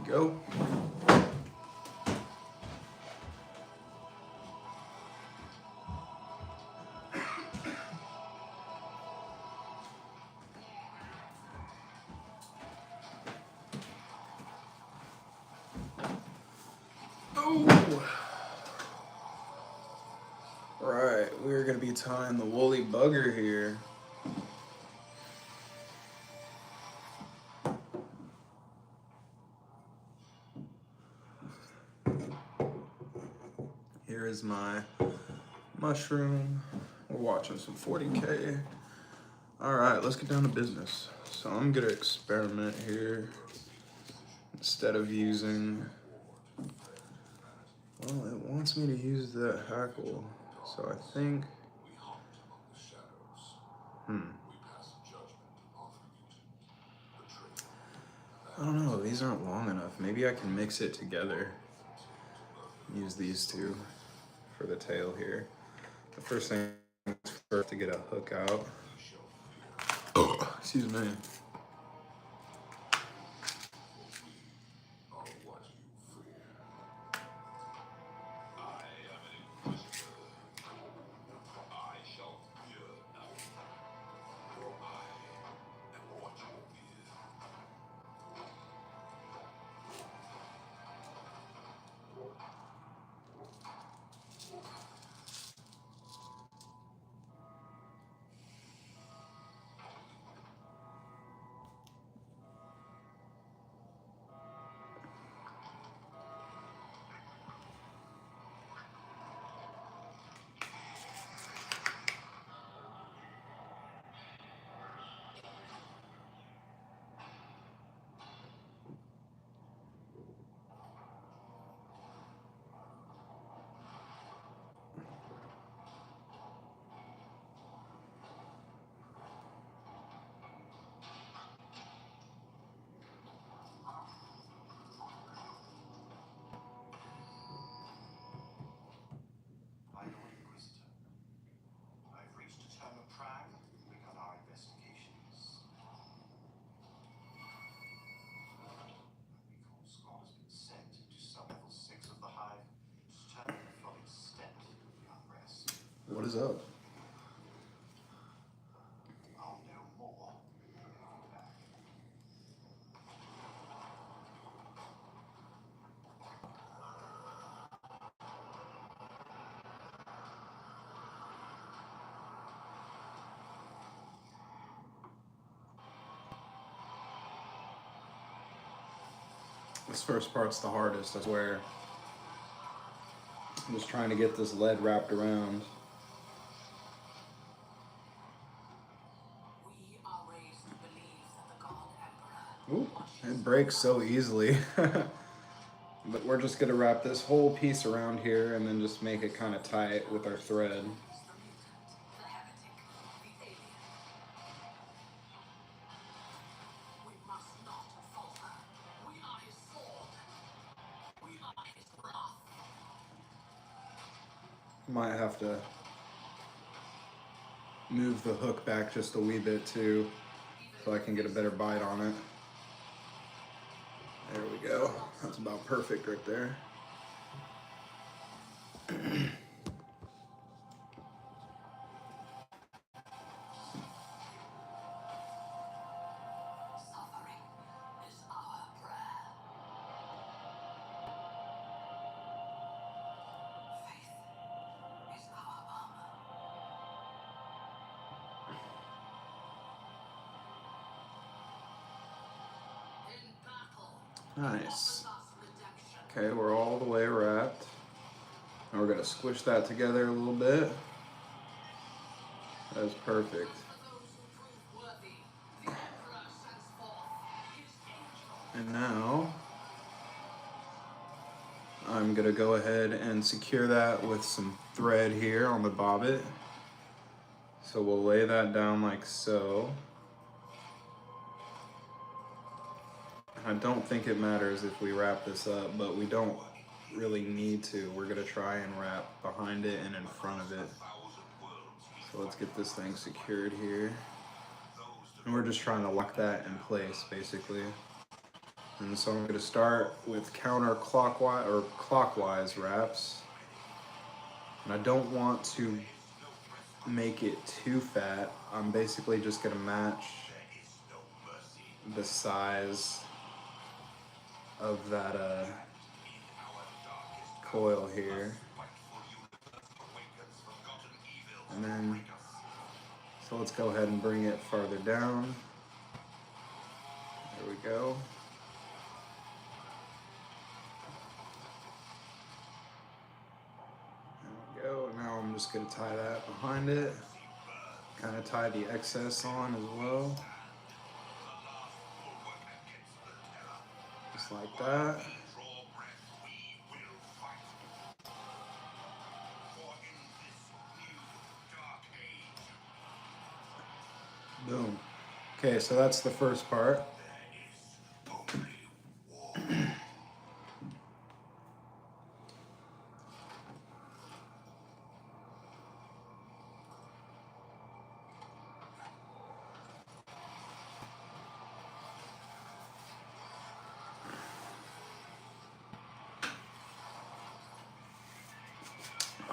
go. Right, we're gonna be tying the woolly bugger here. Here is my mushroom. We're watching some 40K. All right, let's get down to business. So I'm gonna experiment here. Instead of using, well, it wants me to use that hackle. So I think, I don't know, these aren't long enough. Maybe I can mix it together. Use these two for the tail here. The first thing is first to get a hook out. Oh, excuse me. What is up? This first part's the hardest, I swear. I'm just trying to get this lead wrapped around. Ooh, it breaks so easily. But we're just gonna wrap this whole piece around here and then just make it kind of tight with our thread. Might have to move the hook back just a wee bit too, so I can get a better bite on it. There we go. That's about perfect right there. Nice. Okay, we're all the way wrapped. And we're gonna squish that together a little bit. That is perfect. And now, I'm gonna go ahead and secure that with some thread here on the bobbit. So we'll lay that down like so. I don't think it matters if we wrap this up, but we don't really need to. We're gonna try and wrap behind it and in front of it. So let's get this thing secured here. And we're just trying to lock that in place, basically. And so I'm going to start with counterclockwise or clockwise wraps. And I don't want to make it too fat. I'm basically just going to match the size of that coil here. And then, so let's go ahead and bring it farther down. There we go. There we go. Now I'm just going to tie that behind it. Kind of tie the excess on as well. Just like that. Boom. Okay, so that's the first part.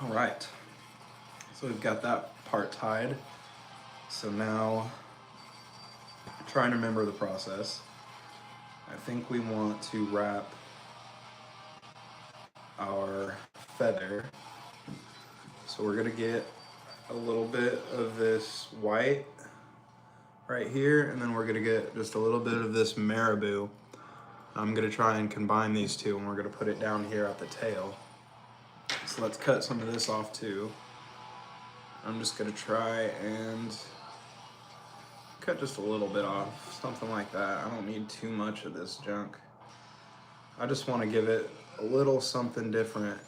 All right, so we've got that part tied. So now, trying to remember the process. I think we want to wrap our feather. So we're gonna get a little bit of this white right here, and then we're gonna get just a little bit of this marabou. I'm gonna try and combine these two, and we're gonna put it down here at the tail. So let's cut some of this off too. I'm just gonna try and cut just a little bit off, something like that. I don't need too much of this junk. I just want to give it a little something different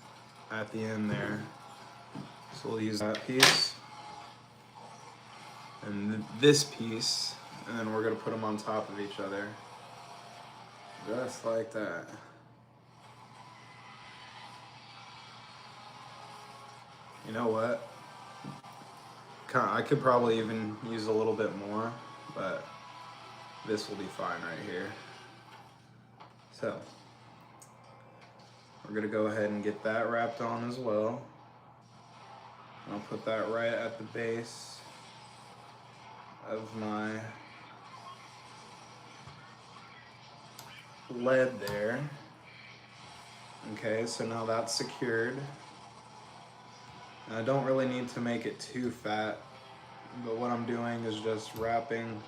at the end there. So we'll use that piece and this piece, and then we're gonna put them on top of each other, just like that. You know what? I could probably even use a little bit more, but this will be fine right here. So we're gonna go ahead and get that wrapped on as well. I'll put that right at the base of my lead there. Okay, so now that's secured. And I don't really need to make it too fat, but what I'm doing is just wrapping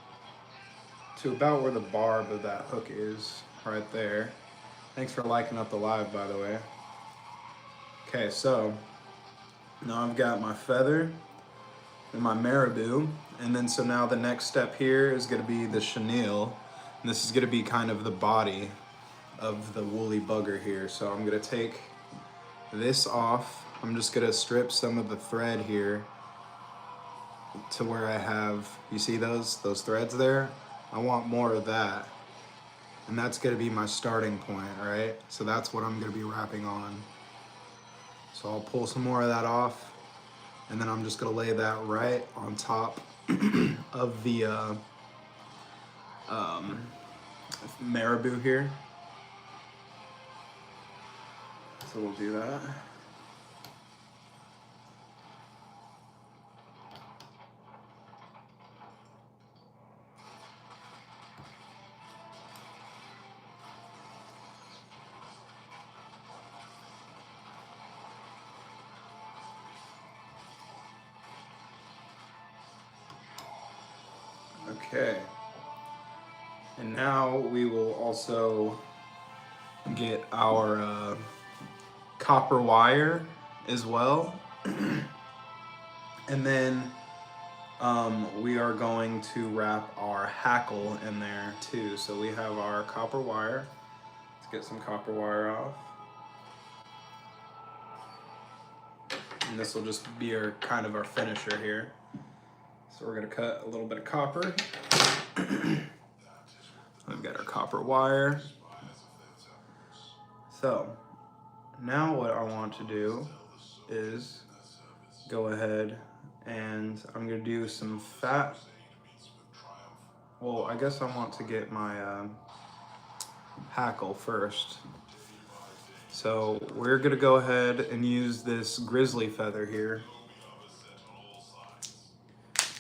to about where the barb of that hook is, right there. Thanks for liking up the live, by the way. Okay, so now I've got my feather and my marabou, and then so now the next step here is gonna be the chenille, and this is gonna be kind of the body of the woolly bugger here. So I'm gonna take this off. I'm just gonna strip some of the thread here to where I have, you see those threads there? I want more of that. And that's gonna be my starting point, right? So that's what I'm gonna be wrapping on. So I'll pull some more of that off, and then I'm just gonna lay that right on top of the marabou here. So we'll do that. Okay, and now we will also get our copper wire as well. And then we are going to wrap our hackle in there too. So we have our copper wire. Let's get some copper wire off. And this will just be our kind of our finisher here. So we're gonna cut a little bit of copper. We've got our copper wire. So now what I want to do is go ahead and I'm gonna do some fat. Well, I guess I want to get my hackle first. So we're gonna go ahead and use this grizzly feather here.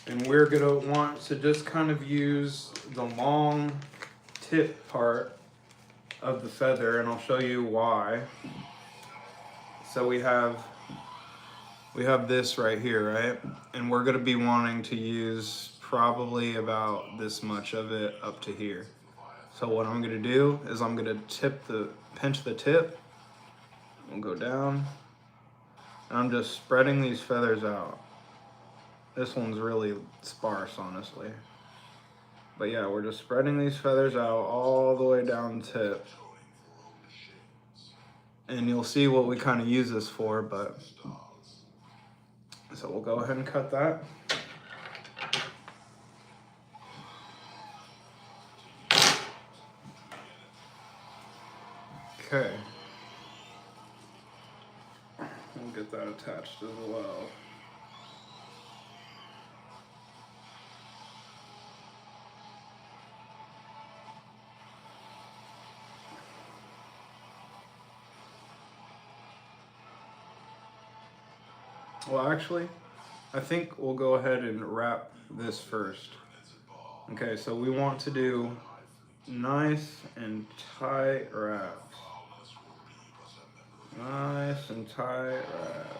And we're gonna want to just kind of use the long tip part of the feather, and I'll show you why. So we have this right here, right? And we're gonna be wanting to use probably about this much of it up to here. So what I'm gonna do is I'm gonna pinch the tip. We'll go down. And I'm just spreading these feathers out. This one's really sparse, honestly. But yeah, we're just spreading these feathers out all the way down the tip. And you'll see what we kind of use this for, but... So we'll go ahead and cut that. Okay. We'll get that attached as well. Well, actually, I think we'll go ahead and wrap this first. Okay, so we want to do nice and tight wraps. Nice and tight wraps.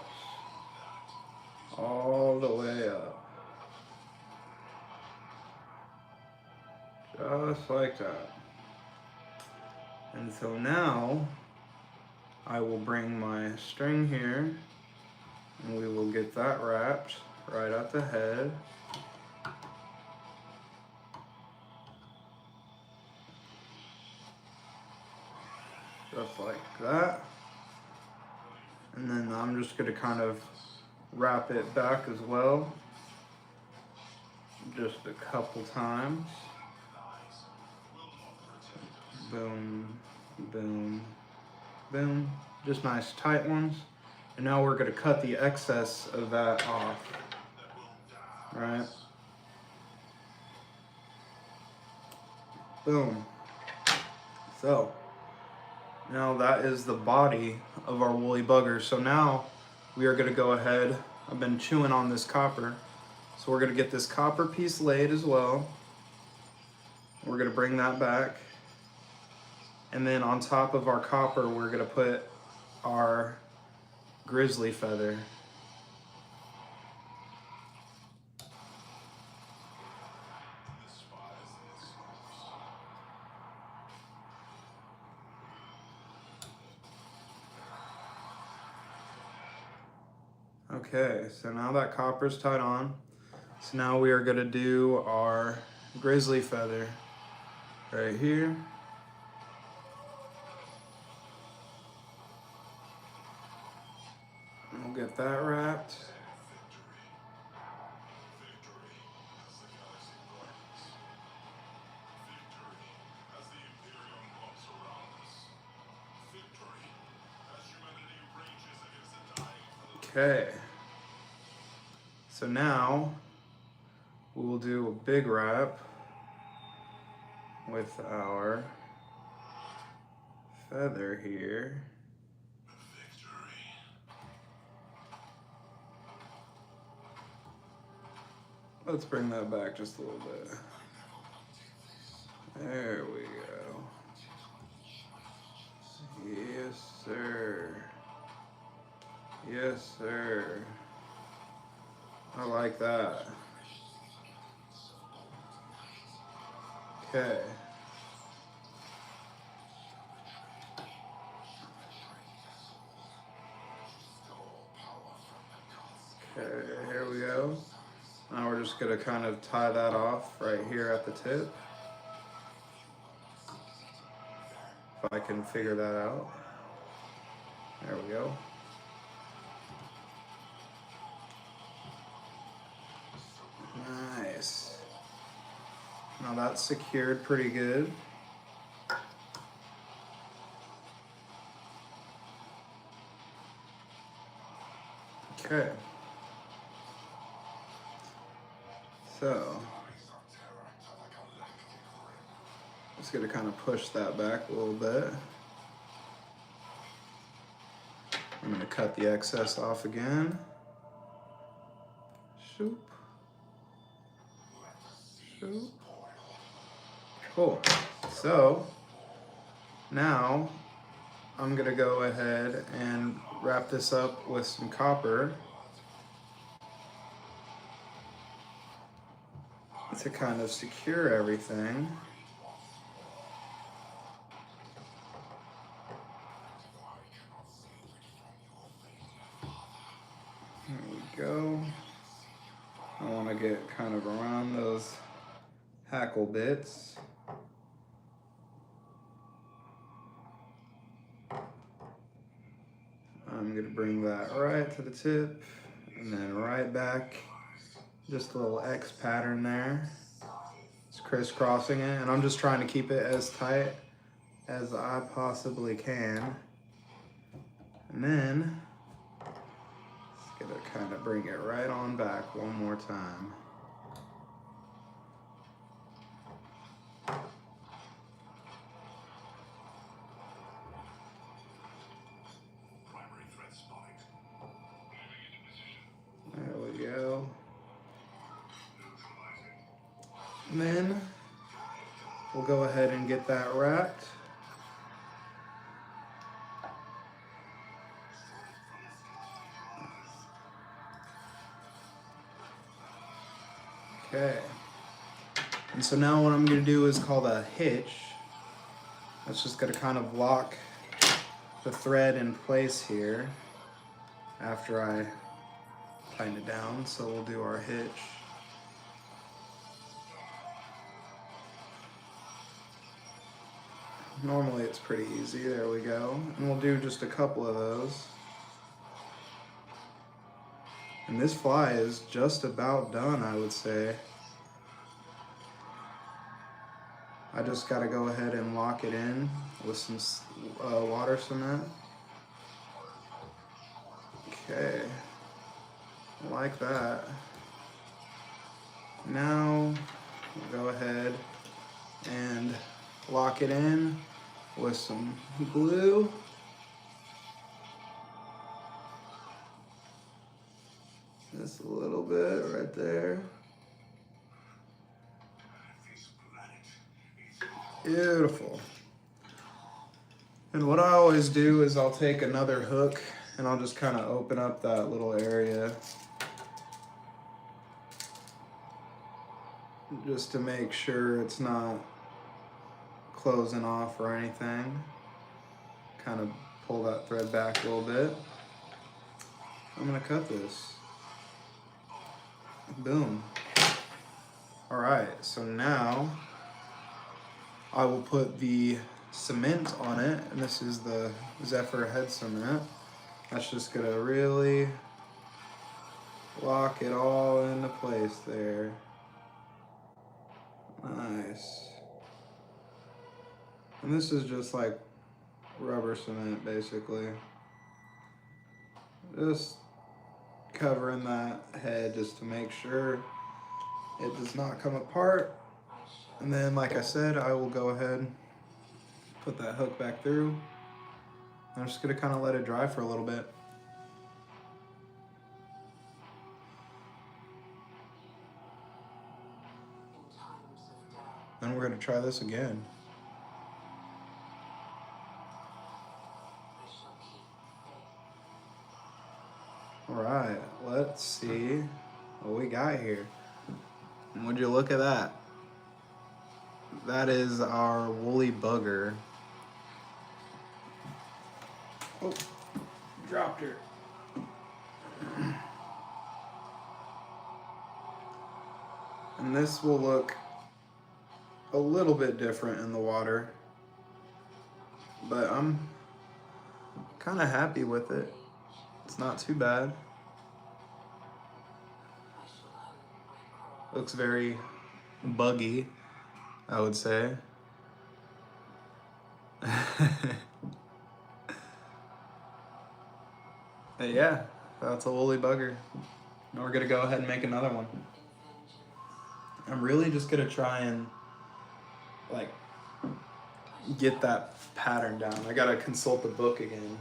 All the way up. Just like that. And so now, I will bring my string here, and we will get that wrapped right at the head. Just like that. And then I'm just gonna kind of wrap it back as well. Just a couple times. Boom, boom, boom. Just nice tight ones. And now we're gonna cut the excess of that off, right? Boom. So, now that is the body of our woolly bugger. So now we are gonna go ahead, I've been chewing on this copper. So we're gonna get this copper piece laid as well. We're gonna bring that back. And then on top of our copper, we're gonna put our grizzly feather. Okay, so now that copper's tied on. So now we are gonna do our grizzly feather right here. We'll get that wrapped. Okay. So now we will do a big wrap with our feather here. Let's bring that back just a little bit. There we go. Yes, sir. Yes, sir. I like that. Okay. Okay, here we go. Now we're just gonna kind of tie that off right here at the tip. If I can figure that out. There we go. Nice. Now that's secured pretty good. Okay. So Just gonna kind of push that back a little bit. I'm gonna cut the excess off again. Shoop. Shoop. Cool. So now I'm gonna go ahead and wrap this up with some copper to kind of secure everything. There we go. I want to get kind of around those hackle bits. I'm going to bring that right to the tip and then right back. Just a little X pattern there. Just crisscrossing it, and I'm just trying to keep it as tight as I possibly can. And then just gonna kind of bring it right on back one more time. There we go. And then we'll go ahead and get that wrapped. Okay. And so now what I'm going to do is called a hitch. That's just going to kind of lock the thread in place here after I tighten it down. So we'll do our hitch. Normally it's pretty easy. There we go. And we'll do just a couple of those. And this fly is just about done, I would say. I just got to go ahead and lock it in with some water cement. Okay, like that. Now we'll go ahead and lock it in with some glue. Just a little bit right there. Beautiful. And what I always do is I'll take another hook and I'll just kind of open up that little area just to make sure it's not closing off or anything. Kind of pull that thread back a little bit. I'm gonna cut this. Boom. All right, so now I will put the cement on it, and this is the Zephyr head cement. That's just gonna really lock it all into place there. Nice. And this is just like rubber cement, basically. Just covering that head just to make sure it does not come apart. And then, like I said, I will go ahead, put that hook back through. I'm just gonna kind of let it dry for a little bit. Then we're gonna try this again. All right, let's see what we got here. And would you look at that? That is our woolly bugger. Oh, dropped her. And this will look a little bit different in the water, but I'm kind of happy with it. It's not too bad. Looks very buggy, I would say. But yeah, that's a woolly bugger. Now we're gonna go ahead and make another one. I'm really just gonna try and like get that pattern down. I gotta consult the book again.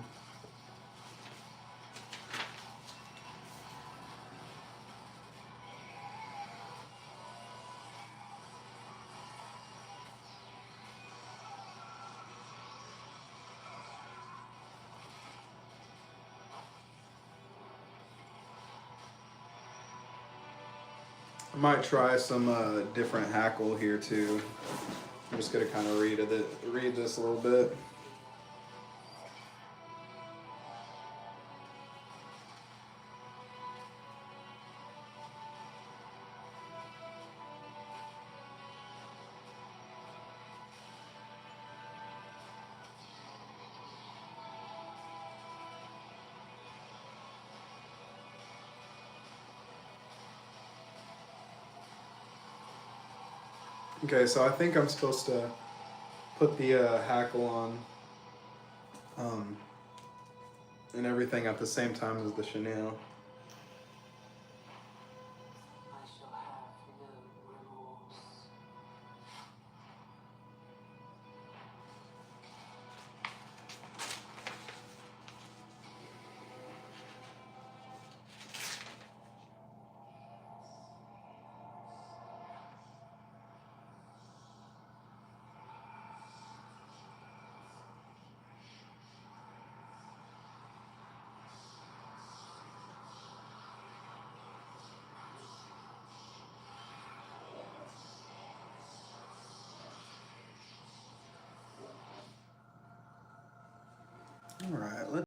I might try some different hackle here too. I'm just gonna kind of read this a little bit. Okay, so I think I'm supposed to put the hackle on and everything at the same time as the chenille. I shall have no remorse. All right, let's